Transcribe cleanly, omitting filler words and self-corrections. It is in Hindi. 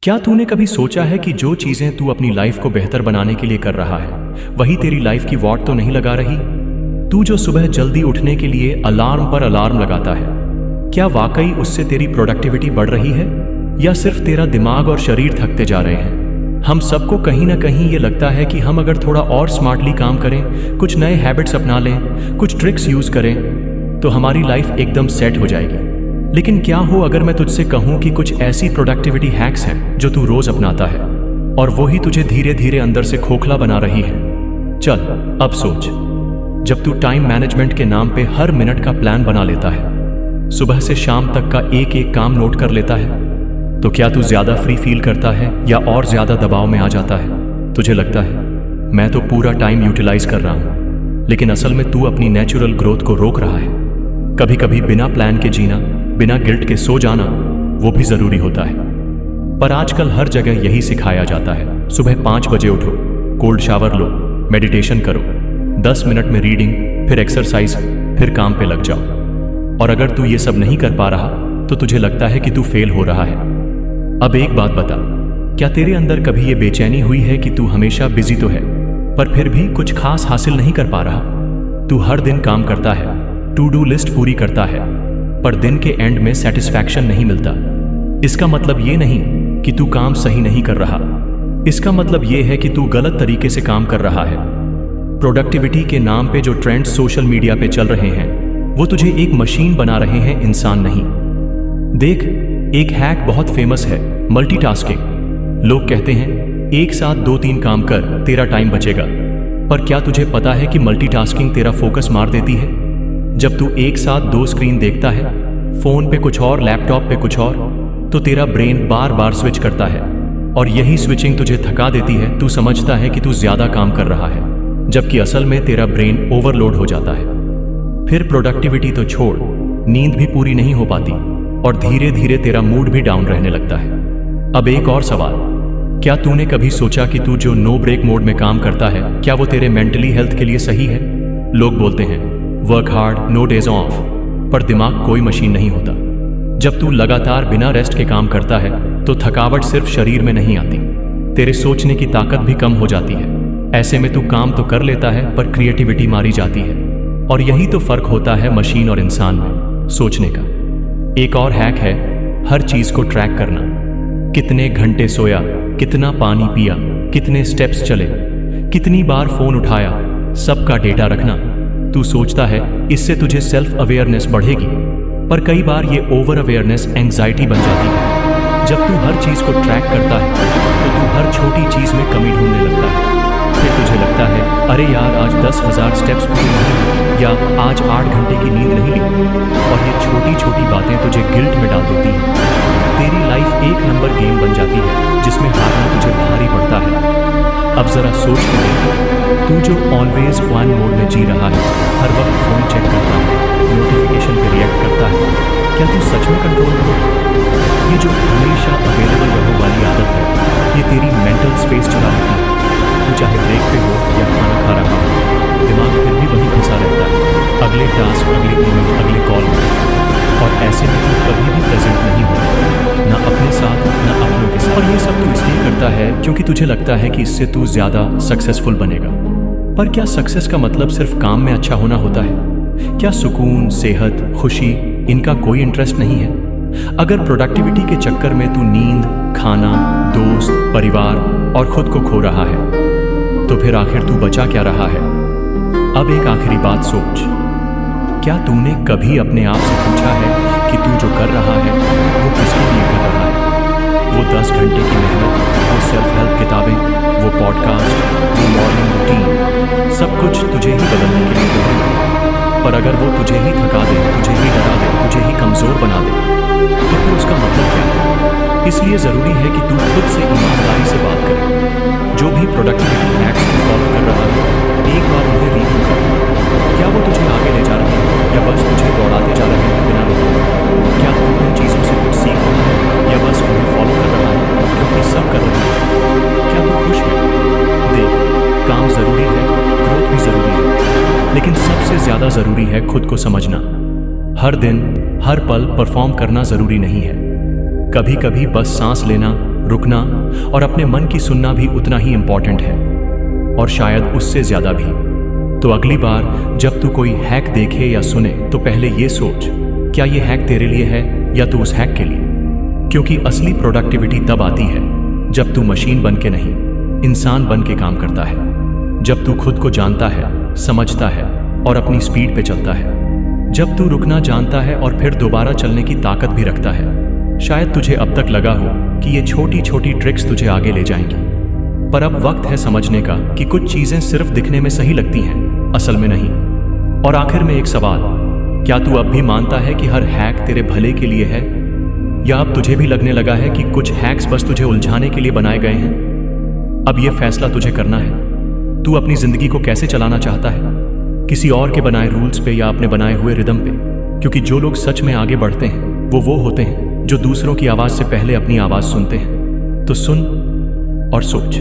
क्या तूने कभी सोचा है कि जो चीजें तू अपनी लाइफ को बेहतर बनाने के लिए कर रहा है वही तेरी लाइफ की वॉट तो नहीं लगा रही। तू जो सुबह जल्दी उठने के लिए अलार्म पर अलार्म लगाता है, क्या वाकई उससे तेरी प्रोडक्टिविटी बढ़ रही है या सिर्फ तेरा दिमाग और शरीर थकते जा रहे हैं? हम सबको कहीं ना कहीं ये लगता है कि हम अगर थोड़ा और स्मार्टली काम करें, कुछ नए हैबिट्स अपना लें, कुछ ट्रिक्स यूज करें तो हमारी लाइफ एकदम सेट हो जाएगी। लेकिन क्या हो अगर मैं तुझसे कहूं कि कुछ ऐसी प्रोडक्टिविटी हैक्स हैं जो तू रोज अपनाता है और वो ही तुझे धीरे धीरे अंदर से खोखला बना रही है। चल अब सोच, जब तू टाइम मैनेजमेंट के नाम पे हर मिनट का प्लान बना लेता है, सुबह से शाम तक का एक एक काम नोट कर लेता है, तो क्या तू ज्यादा फ्री फील करता है या और ज्यादा दबाव में आ जाता है? तुझे लगता है मैं तो पूरा टाइम यूटिलाइज कर रहा हूं, लेकिन असल में तू अपनी नेचुरल ग्रोथ को रोक रहा है। कभी कभी बिना प्लान के जीना, बिना गिल्ट के सो जाना, वो भी जरूरी होता है। पर आजकल हर जगह यही सिखाया जाता है, सुबह 5 बजे उठो, कोल्ड शावर लो, मेडिटेशन करो, 10 मिनट में रीडिंग, फिर एक्सरसाइज, फिर काम पे लग जाओ। और अगर तू ये सब नहीं कर पा रहा तो तुझे लगता है कि तू फेल हो रहा है। अब एक बात बता, क्या तेरे अंदर कभी ये बेचैनी हुई है कि तू हमेशा बिजी तो है पर फिर भी कुछ खास हासिल नहीं कर पा रहा? तू हर दिन काम करता है, टू डू लिस्ट पूरी करता है, पर दिन के एंड में सेटिस्फैक्शन नहीं मिलता। इसका मतलब ये नहीं कि तू काम सही नहीं कर रहा, इसका मतलब ये है कि तू गलत तरीके से काम कर रहा है। प्रोडक्टिविटी के नाम पे जो ट्रेंड्स सोशल मीडिया पे चल रहे हैं वो तुझे एक मशीन बना रहे हैं, इंसान नहीं। देख, एक हैक बहुत फेमस है, मल्टीटास्किंग। लोग कहते हैं एक साथ 2-3 काम कर, तेरा टाइम बचेगा। पर क्या तुझे पता है कि मल्टीटास्किंग तेरा फोकस मार देती है? जब तू एक साथ 2 स्क्रीन देखता है, फोन पे कुछ और, लैपटॉप पे कुछ और, तो तेरा ब्रेन बार बार स्विच करता है और यही स्विचिंग तुझे थका देती है। तू समझता है कि तू ज्यादा काम कर रहा है, जबकि असल में तेरा ब्रेन ओवरलोड हो जाता है। फिर प्रोडक्टिविटी तो छोड़, नींद भी पूरी नहीं हो पाती और धीरे धीरे तेरा मूड भी डाउन रहने लगता है। अब एक और सवाल, क्या तूने कभी सोचा कि तू जो नो ब्रेक मोड में काम करता है, क्या वो तेरे मेंटली हेल्थ के लिए सही है? लोग बोलते हैं work hard, no days off, पर दिमाग कोई मशीन नहीं होता। जब तू लगातार बिना रेस्ट के काम करता है तो थकावट सिर्फ शरीर में नहीं आती, तेरे सोचने की ताकत भी कम हो जाती है। ऐसे में तू काम तो कर लेता है पर क्रिएटिविटी मारी जाती है। और यही तो फर्क होता है मशीन और इंसान में, सोचने का। एक और हैक है हर चीज को ट्रैक करना। कितने घंटे सोया, कितना पानी पिया, कितने स्टेप्स चले, कितनी बार फोन उठाया, सबका डेटा रखना। तू सोचता है इससे तुझे सेल्फ अवेयरनेस बढ़ेगी, पर कई बार ये ओवर अवेयरनेस एंग्जाइटी बन जाती है। जब तू हर चीज को ट्रैक करता है तो तू हर छोटी चीज में कमी ढूंढने लगता है। फिर तुझे लगता है अरे यार, आज 10,000 स्टेप्स पूरे नहीं, या आज 8 घंटे की नींद नहीं ली। और ये छोटी छोटी बातें तुझे गिल्ट में डाल देती हैं। तेरी लाइफ एक नंबर गेम बन जाती है जिसमें हारना तुझे भारी पड़ता है। अब जरा सोच के देख, तू जो ऑलवेज ऑन मोड में जी रहा है, हर वक्त फोन चेक करता है, नोटिफिकेशन पे रिएक्ट करता है, क्या तू सच में कंट्रोल करोगे? ये जो हमेशा अवेलेबल रहो वाली आदत है, ये तेरी मेंटल स्पेस चुरा लेती है। तू चाहे ब्रेक पे हो या खाना खा रहा हो, दिमाग फिर भी वहीं फंसा रहता है, अगले टास्क, अगले ईमेल, अगले कॉल में। और ऐसे में तू कभी भी प्रेजेंट नहीं होता, ना अपने साथ ना अपनों के साथ। और ये सब तू इसलिए करता है क्योंकि तुझे लगता है कि इससे तू ज्यादा सक्सेसफुल बनेगा। पर क्या सक्सेस का मतलब सिर्फ काम में अच्छा होना होता है? क्या सुकून, सेहत, खुशी, इनका कोई इंटरेस्ट नहीं है? अगर प्रोडक्टिविटी के चक्कर में तू नींद, खाना, दोस्त, परिवार और खुद को खो रहा है तो फिर आखिर तू बचा क्या रहा है? अब एक आखिरी बात सोच, क्या तूने कभी अपने आप से पूछा है कि तू जो कर रहा है वो किसके लिए कर रहा है? वो 10 घंटे की मेहनत, वो सेल्फ हेल्प किताबें, वो पॉडकास्ट, वो मॉर्निंग रूटीन, सब कुछ तुझे ही बदलने के लिए है। पर अगर वो तुझे ही थका दे, तुझे ही डरा दे, तुझे ही कमजोर बना दे, तो फिर उसका मतलब क्या है? इसलिए जरूरी है कि तू खुद से ईमानदारी से बात करे। जो भी प्रोडक्टिविटी हैक्स तू फॉलो कर रहा है, एक बार उन्हें रिव्यू कर। क्या वो तुझे आगे ले जा रहे हैं या बस तुझे दौड़ाते जा रहे हैं बिना रुके? क्या तू उन चीजों से कुछ सीख रहा है या बस उन्हें फॉलो कर रहा है क्योंकि सब कर रहे हैं? क्या तू खुश है? देख, काम जरूरी है, ग्रोथ भी जरूरी है, लेकिन सबसे ज्यादा जरूरी है खुद को समझना। हर दिन, हर पल परफॉर्म करना जरूरी नहीं है। कभी कभी बस सांस लेना, रुकना और अपने मन की सुनना भी उतना ही इंपॉर्टेंट है, और शायद उससे ज्यादा भी। तो अगली बार जब तू कोई हैक देखे या सुने तो पहले ये सोच, क्या ये हैक तेरे लिए है या तू उस हैक के लिए? क्योंकि असली प्रोडक्टिविटी तब आती है जब तू मशीन बन के नहीं, इंसान बन के काम करता है। जब तू खुद को जानता है, समझता है और अपनी स्पीड पे चलता है। जब तू रुकना जानता है और फिर दोबारा चलने की ताकत भी रखता है। शायद तुझे अब तक लगा हो कि ये छोटी छोटी ट्रिक्स तुझे आगे ले जाएंगी, पर अब वक्त है समझने का कि कुछ चीजें सिर्फ दिखने में सही लगती हैं, असल में नहीं। और आखिर में एक सवाल, क्या तू अब भी मानता है कि हर हैक तेरे भले के लिए है, या अब तुझे भी लगने लगा है कि कुछ हैक्स बस तुझे उलझाने के लिए बनाए गए हैं? अब यह फैसला तुझे करना है। तू अपनी जिंदगी को कैसे चलाना चाहता है, किसी और के बनाए रूल्स पे या अपने बनाए हुए रिदम पे? क्योंकि जो लोग सच में आगे बढ़ते हैं वो होते हैं जो दूसरों की आवाज से पहले अपनी आवाज सुनते हैं। तो सुन और सोच।